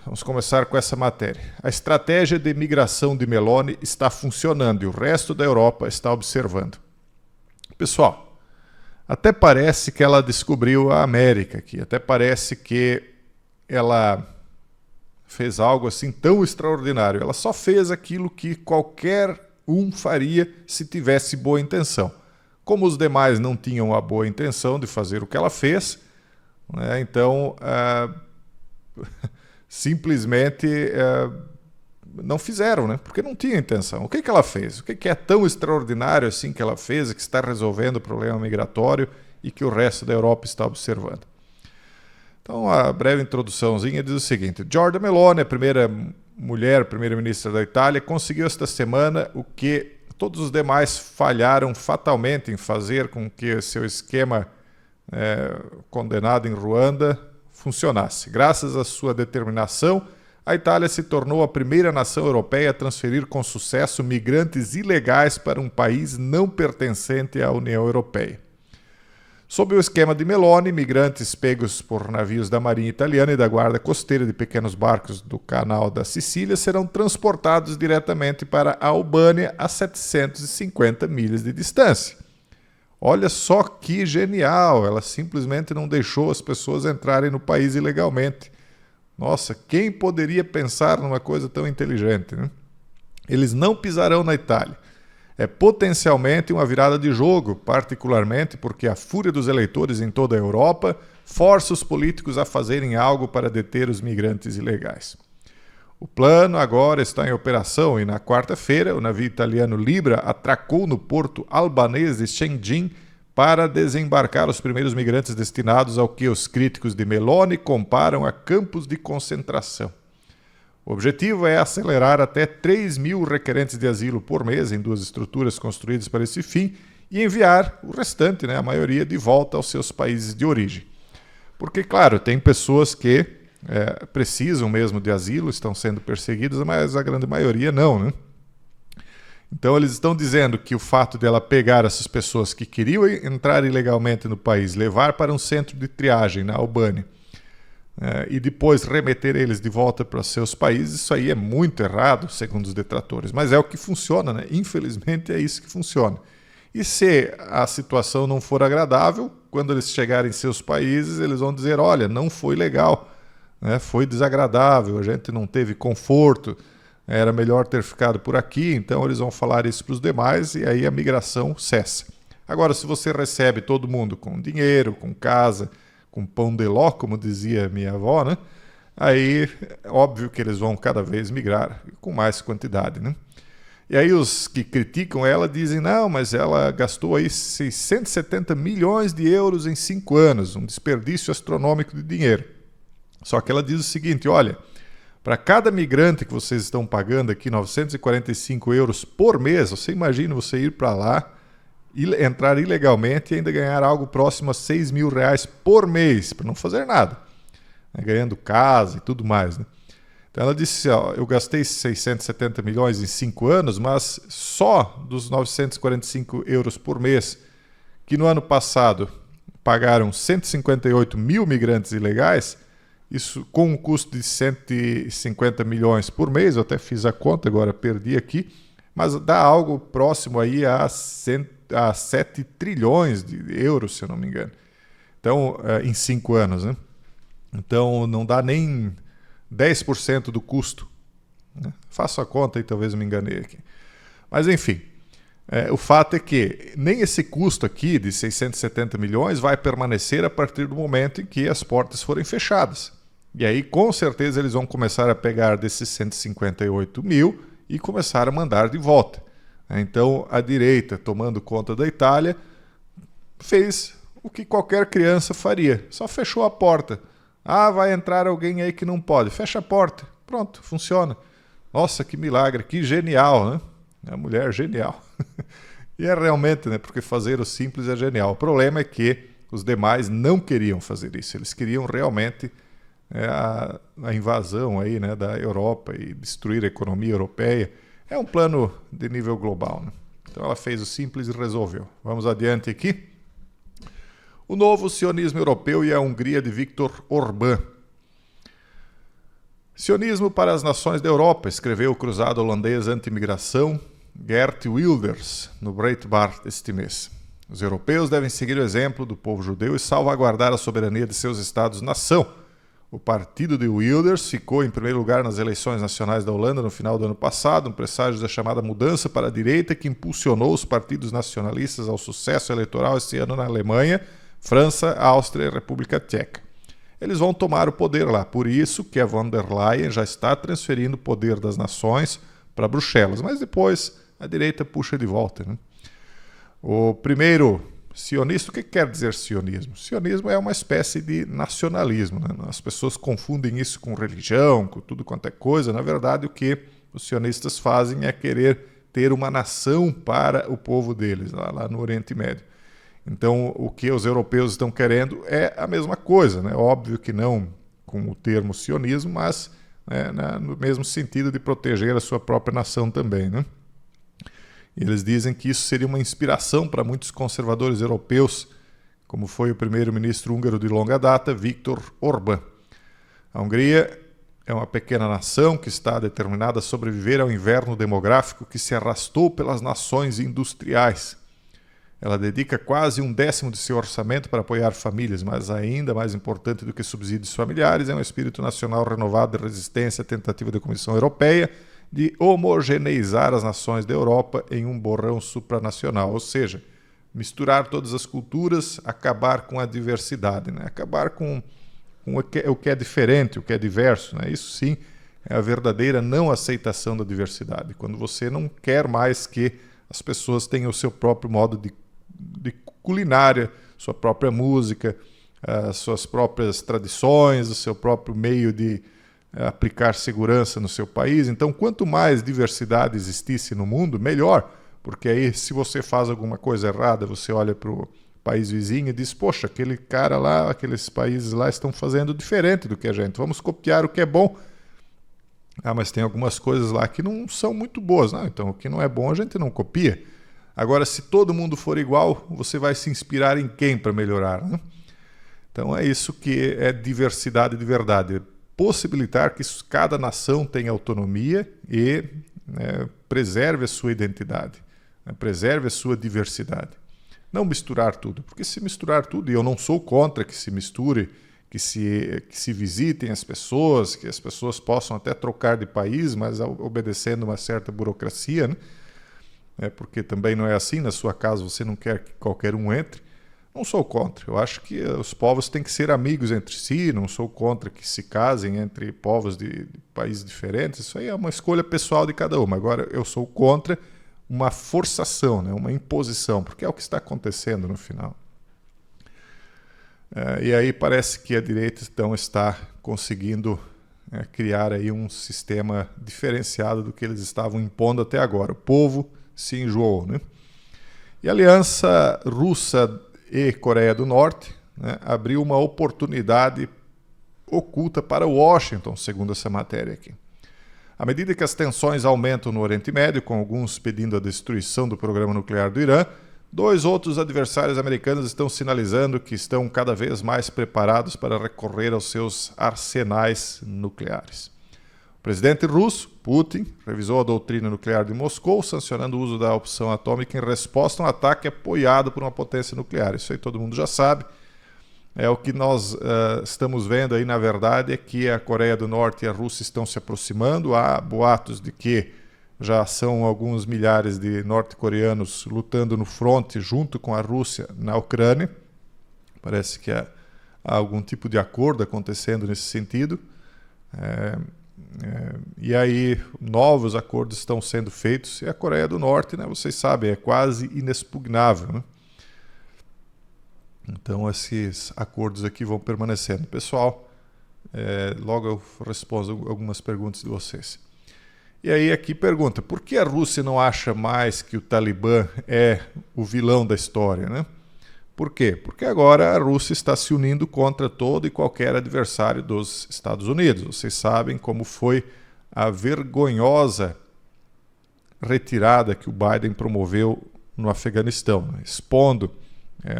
Vamos começar com essa matéria. A estratégia de imigração de Meloni está funcionando e o resto da Europa está observando. Pessoal, até parece que ela descobriu a América aqui, até parece que ela fez algo assim tão extraordinário. Ela só fez aquilo que qualquer um faria se tivesse boa intenção. Como os demais não tinham a boa intenção de fazer o que ela fez, né, então simplesmente não fizeram, né? Porque não tinha intenção. O que ela fez? O que é tão extraordinário assim que ela fez e que está resolvendo o problema migratório e que o resto da Europa está observando? Então, a breve introduçãozinha diz o seguinte: Giorgia Meloni, a primeira mulher primeira-ministra da Itália, conseguiu esta semana o que todos os demais falharam fatalmente em fazer com que seu esquema condenado em Ruanda funcionasse. Graças à sua determinação, a Itália se tornou a primeira nação europeia a transferir com sucesso migrantes ilegais para um país não pertencente à União Europeia. Sob o esquema de Meloni, migrantes pegos por navios da Marinha Italiana e da Guarda Costeira de pequenos barcos do Canal da Sicília serão transportados diretamente para a Albânia a 750 milhas de distância. Olha só que genial! Ela simplesmente não deixou as pessoas entrarem no país ilegalmente. Nossa, quem poderia pensar numa coisa tão inteligente, né? Eles não pisarão na Itália. É potencialmente uma virada de jogo, particularmente porque a fúria dos eleitores em toda a Europa força os políticos a fazerem algo para deter os migrantes ilegais. O plano agora está em operação e na quarta-feira o navio italiano Libra atracou no porto albanês de Shenzhen para desembarcar os primeiros migrantes destinados ao que os críticos de Meloni comparam a campos de concentração. O objetivo é acelerar até 3.000 requerentes de asilo por mês em duas estruturas construídas para esse fim e enviar o restante, a maioria, de volta aos seus países de origem. Porque, claro, tem pessoas que precisam mesmo de asilo, estão sendo perseguidas, mas a grande maioria não, né? Então eles estão dizendo que o fato de ela pegar essas pessoas que queriam entrar ilegalmente no país, levar para um centro de triagem na Albânia, e depois remeter eles de volta para seus países, isso aí é muito errado, segundo os detratores. Mas é o que funciona, né? Infelizmente é isso que funciona. E se a situação não for agradável, quando eles chegarem em seus países, eles vão dizer: olha, não foi legal, né? Foi desagradável, a gente não teve conforto, era melhor ter ficado por aqui. Então eles vão falar isso para os demais e aí a migração cessa. Agora, se você recebe todo mundo com dinheiro, com casa, com pão de ló, como dizia minha avó, né? Aí é óbvio que eles vão cada vez migrar com mais quantidade, né? E aí os que criticam ela dizem: não, mas ela gastou aí 670 milhões de euros em 5 anos, um desperdício astronômico de dinheiro. Só que ela diz o seguinte: olha, para cada migrante que vocês estão pagando aqui 945 euros por mês, você imagina você ir para lá, entrar ilegalmente e ainda ganhar algo próximo a 6 mil reais por mês, para não fazer nada, né? Ganhando casa e tudo mais, né? Então ela disse: ó, eu gastei 670 milhões em 5 anos, mas só dos 945 euros por mês, que no ano passado pagaram 158 mil migrantes ilegais, isso com um custo de 150 milhões por mês, eu até fiz a conta, agora perdi aqui, mas dá algo próximo aí a 7 trilhões de euros, se eu não me engano. Então, em 5 anos, né? Então, não dá nem 10% do custo, né? Faço a conta e talvez eu me enganei aqui. Mas, enfim, o fato é que nem esse custo aqui de 670 milhões vai permanecer a partir do momento em que as portas forem fechadas. E aí, com certeza, eles vão começar a pegar desses 158 mil e começar a mandar de volta. Então, a direita, tomando conta da Itália, fez o que qualquer criança faria. Só fechou a porta. Ah, vai entrar alguém aí que não pode. Fecha a porta. Pronto, funciona. Nossa, que milagre, que genial, né? É a mulher genial. E é realmente, né? Porque fazer o simples é genial. O problema é que os demais não queriam fazer isso. Eles queriam realmente a invasão aí, né, da Europa e destruir a economia europeia. É um plano de nível global, né? Então ela fez o simples e resolveu. Vamos adiante aqui. O novo sionismo europeu e a Hungria de Viktor Orbán. Sionismo para as nações da Europa, escreveu o cruzado holandês anti-imigração Geert Wilders no Breitbart este mês. Os europeus devem seguir o exemplo do povo judeu e salvaguardar a soberania de seus estados-nação. O partido de Wilders ficou em primeiro lugar nas eleições nacionais da Holanda no final do ano passado, um presságio da chamada mudança para a direita que impulsionou os partidos nacionalistas ao sucesso eleitoral este ano na Alemanha, França, Áustria e República Tcheca. Eles vão tomar o poder lá, por isso que a von der Leyen já está transferindo o poder das nações para Bruxelas, mas depois a direita puxa de volta, né? O primeiro sionista, o que quer dizer sionismo? Sionismo é uma espécie de nacionalismo, né? As pessoas confundem isso com religião, com tudo quanto é coisa. Na verdade, o que os sionistas fazem é querer ter uma nação para o povo deles, lá no Oriente Médio. Então, o que os europeus estão querendo é a mesma coisa, né? Óbvio que não com o termo sionismo, mas no mesmo sentido de proteger a sua própria nação também, né? Eles dizem que isso seria uma inspiração para muitos conservadores europeus, como foi o primeiro-ministro húngaro de longa data, Viktor Orbán. A Hungria é uma pequena nação que está determinada a sobreviver ao inverno demográfico que se arrastou pelas nações industriais. Ela dedica quase 1/10 de seu orçamento para apoiar famílias, mas ainda mais importante do que subsídios familiares é um espírito nacional renovado de resistência à tentativa da Comissão Europeia de homogeneizar as nações da Europa em um borrão supranacional, ou seja, misturar todas as culturas, acabar com a diversidade, né? Acabar com o que é diferente, o que é diverso, né? Isso sim é a verdadeira não aceitação da diversidade, quando você não quer mais que as pessoas tenham o seu próprio modo de culinária, sua própria música, as suas próprias tradições, o seu próprio meio de aplicar segurança no seu país. Então, quanto mais diversidade existisse no mundo, melhor, porque aí se você faz alguma coisa errada, você olha para o país vizinho e diz, poxa, aquele cara lá, aqueles países lá estão fazendo diferente do que a gente, vamos copiar o que é bom. Ah, mas tem algumas coisas lá que não são muito boas. Não, então o que não é bom a gente não copia. Agora, se todo mundo for igual, você vai se inspirar em quem para melhorar, né? Então é isso que é diversidade de verdade. Possibilitar que cada nação tenha autonomia e preserve a sua identidade, preserve a sua diversidade. Não misturar tudo, porque se misturar tudo, e eu não sou contra que se misture, que se visitem as pessoas, que as pessoas possam até trocar de país, mas obedecendo uma certa burocracia, né? Porque também não é assim, na sua casa você não quer que qualquer um entre. Não sou contra, eu acho que os povos têm que ser amigos entre si, não sou contra que se casem entre povos de países diferentes, isso aí é uma escolha pessoal de cada um. Agora eu sou contra uma forçação, né? Uma imposição, porque é o que está acontecendo no final. E aí parece que a direita então está conseguindo criar aí um sistema diferenciado do que eles estavam impondo até agora. O povo se enjoou, né? E a aliança russa e Coreia do Norte, né, abriu uma oportunidade oculta para Washington, segundo essa matéria aqui. À medida que as tensões aumentam no Oriente Médio, com alguns pedindo a destruição do programa nuclear do Irã, dois outros adversários americanos estão sinalizando que estão cada vez mais preparados para recorrer aos seus arsenais nucleares. O presidente russo, Putin, revisou a doutrina nuclear de Moscou, sancionando o uso da opção atômica em resposta a um ataque apoiado por uma potência nuclear. Isso aí todo mundo já sabe. O que nós estamos vendo aí, na verdade, é que a Coreia do Norte e a Rússia estão se aproximando. Há boatos de que já são alguns milhares de norte-coreanos lutando no fronte junto com a Rússia na Ucrânia. Parece que há algum tipo de acordo acontecendo nesse sentido. E aí novos acordos estão sendo feitos e a Coreia do Norte, né, vocês sabem, é quase inexpugnável, né? Então esses acordos aqui vão permanecendo. Pessoal, logo eu respondo algumas perguntas de vocês. E aí aqui pergunta, por que a Rússia não acha mais que o Talibã é o vilão da história, né? Por quê? Porque agora a Rússia está se unindo contra todo e qualquer adversário dos Estados Unidos. Vocês sabem como foi a vergonhosa retirada que o Biden promoveu no Afeganistão, né? Expondo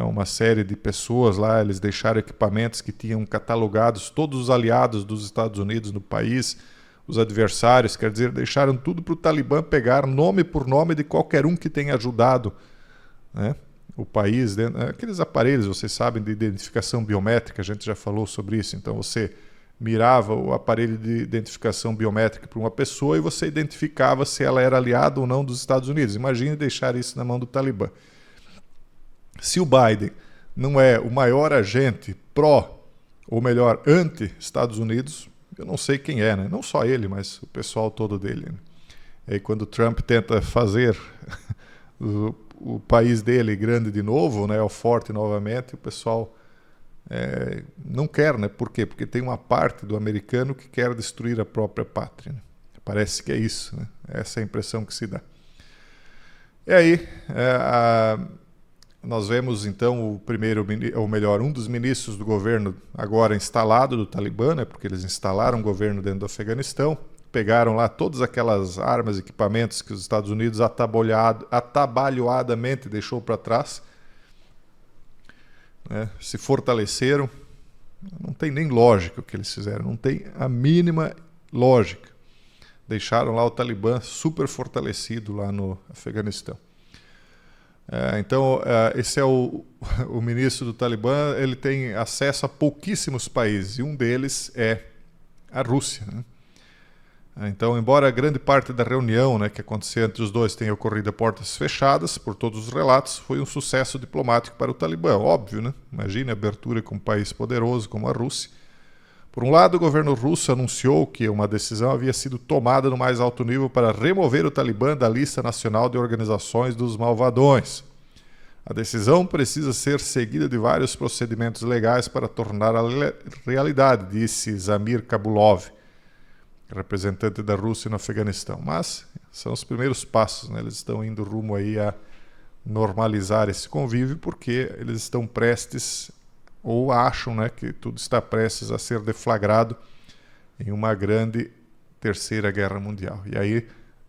uma série de pessoas lá, eles deixaram equipamentos que tinham catalogados todos os aliados dos Estados Unidos no país, os adversários, quer dizer, deixaram tudo para o Talibã pegar nome por nome de qualquer um que tenha ajudado, né, o país. Aqueles aparelhos, vocês sabem, de identificação biométrica, a gente já falou sobre isso. Então você mirava o aparelho de identificação biométrica para uma pessoa e você identificava se ela era aliada ou não dos Estados Unidos. Imagine deixar isso na mão do Talibã. Se o Biden não é o maior agente pró, ou melhor, anti-Estados Unidos, eu não sei quem é, né? Não só ele, mas o pessoal todo dele, né? E aí, quando o Trump tenta fazer o país dele grande de novo, né, o forte novamente, o pessoal não quer, né? Por quê? Porque tem uma parte do americano que quer destruir a própria pátria, né? Parece que é isso, né? Essa é a impressão que se dá. E aí, nós vemos então um dos ministros do governo agora instalado do Talibã, né, porque eles instalaram um governo dentro do Afeganistão, pegaram lá todas aquelas armas e equipamentos que os Estados Unidos atabalhoadamente deixou para trás, né, se fortaleceram. Não tem nem lógica o que eles fizeram, não tem a mínima lógica. Deixaram lá o Talibã super fortalecido lá no Afeganistão. Então, esse é o ministro do Talibã, ele tem acesso a pouquíssimos países, e um deles é a Rússia, né? Então, embora a grande parte da reunião, né, que aconteceu entre os dois tenha ocorrido a portas fechadas, por todos os relatos, foi um sucesso diplomático para o Talibã, óbvio, né? Imagine a abertura com um país poderoso como a Rússia. Por um lado, o governo russo anunciou que uma decisão havia sido tomada no mais alto nível para remover o Talibã da lista nacional de organizações dos malvadões. A decisão precisa ser seguida de vários procedimentos legais para tornar a realidade, disse Zamir Kabulov, representante da Rússia no Afeganistão. Mas são os primeiros passos, né? Eles estão indo rumo aí a normalizar esse convívio, porque eles estão prestes, ou acham, né, que tudo está prestes a ser deflagrado em uma grande terceira guerra mundial. E aí,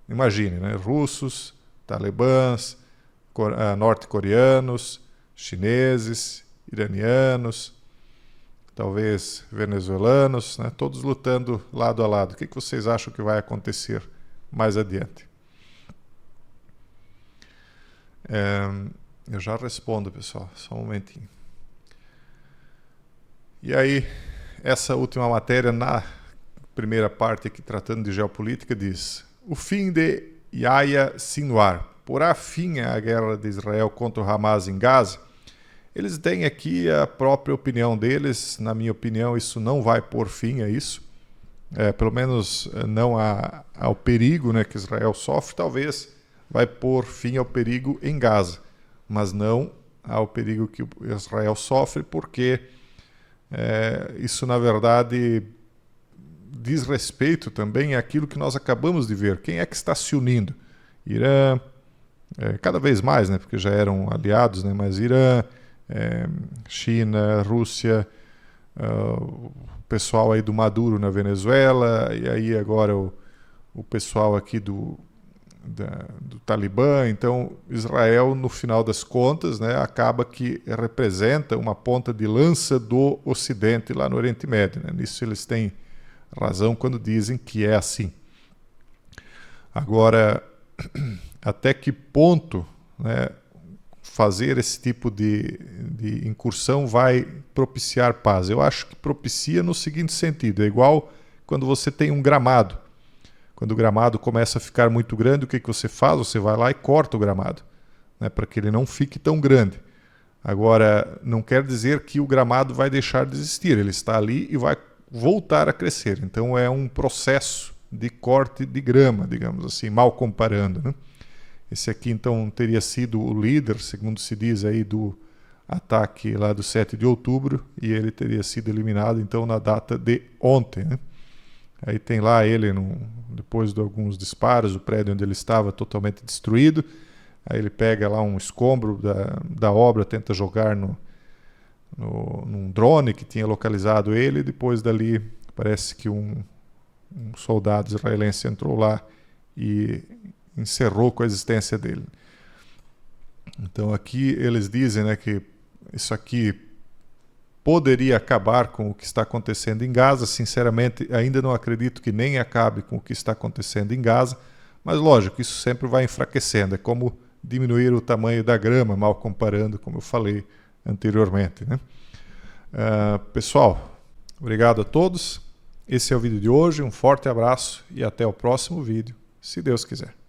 imagine, né, russos, talibãs, norte-coreanos, chineses, iranianos, talvez venezuelanos, né, todos lutando lado a lado. O que vocês acham que vai acontecer mais adiante? Eu já respondo, pessoal, só um momentinho. E aí, essa última matéria, na primeira parte aqui, tratando de geopolítica, diz: o fim de Yahya Sinwar porá fim à guerra de Israel contra o Hamas em Gaza. Eles têm aqui a própria opinião deles. Na minha opinião, isso não vai pôr fim a isso. Pelo menos não ao perigo, né, que Israel sofre. Talvez vai pôr fim ao perigo em Gaza, mas não ao perigo que Israel sofre, porque isso, na verdade, diz respeito também àquilo que nós acabamos de ver. Quem é que está se unindo? Irã, cada vez mais, né, porque já eram aliados, né, mas Irã, China, Rússia, o pessoal aí do Maduro na Venezuela, e aí agora o pessoal aqui do Talibã. Então, Israel, no final das contas, né, acaba que representa uma ponta de lança do Ocidente lá no Oriente Médio, né? Nisso eles têm razão quando dizem que é assim. Agora, até que ponto, né, fazer esse tipo de incursão vai propiciar paz? Eu acho que propicia no seguinte sentido: é igual quando você tem um gramado. Quando o gramado começa a ficar muito grande, o que você faz? Você vai lá e corta o gramado, né, para que ele não fique tão grande. Agora, não quer dizer que o gramado vai deixar de existir, ele está ali e vai voltar a crescer. Então é um processo de corte de grama, digamos assim, mal comparando, né? Esse aqui, então, teria sido o líder, segundo se diz aí, do ataque lá do 7 de outubro, e ele teria sido eliminado, então, na data de ontem, né? Aí tem lá ele, depois de alguns disparos, o prédio onde ele estava totalmente destruído. Aí ele pega lá um escombro da obra, tenta jogar num drone que tinha localizado ele, e depois dali parece que um soldado israelense entrou lá e encerrou com a existência dele. Então aqui eles dizem, né, que isso aqui poderia acabar com o que está acontecendo em Gaza. Sinceramente, ainda não acredito que nem acabe com o que está acontecendo em Gaza, mas lógico, isso sempre vai enfraquecendo. É como diminuir o tamanho da grama, mal comparando, como eu falei anteriormente, né? Pessoal, obrigado a todos. Esse é o vídeo de hoje. Um forte abraço e até o próximo vídeo, se Deus quiser.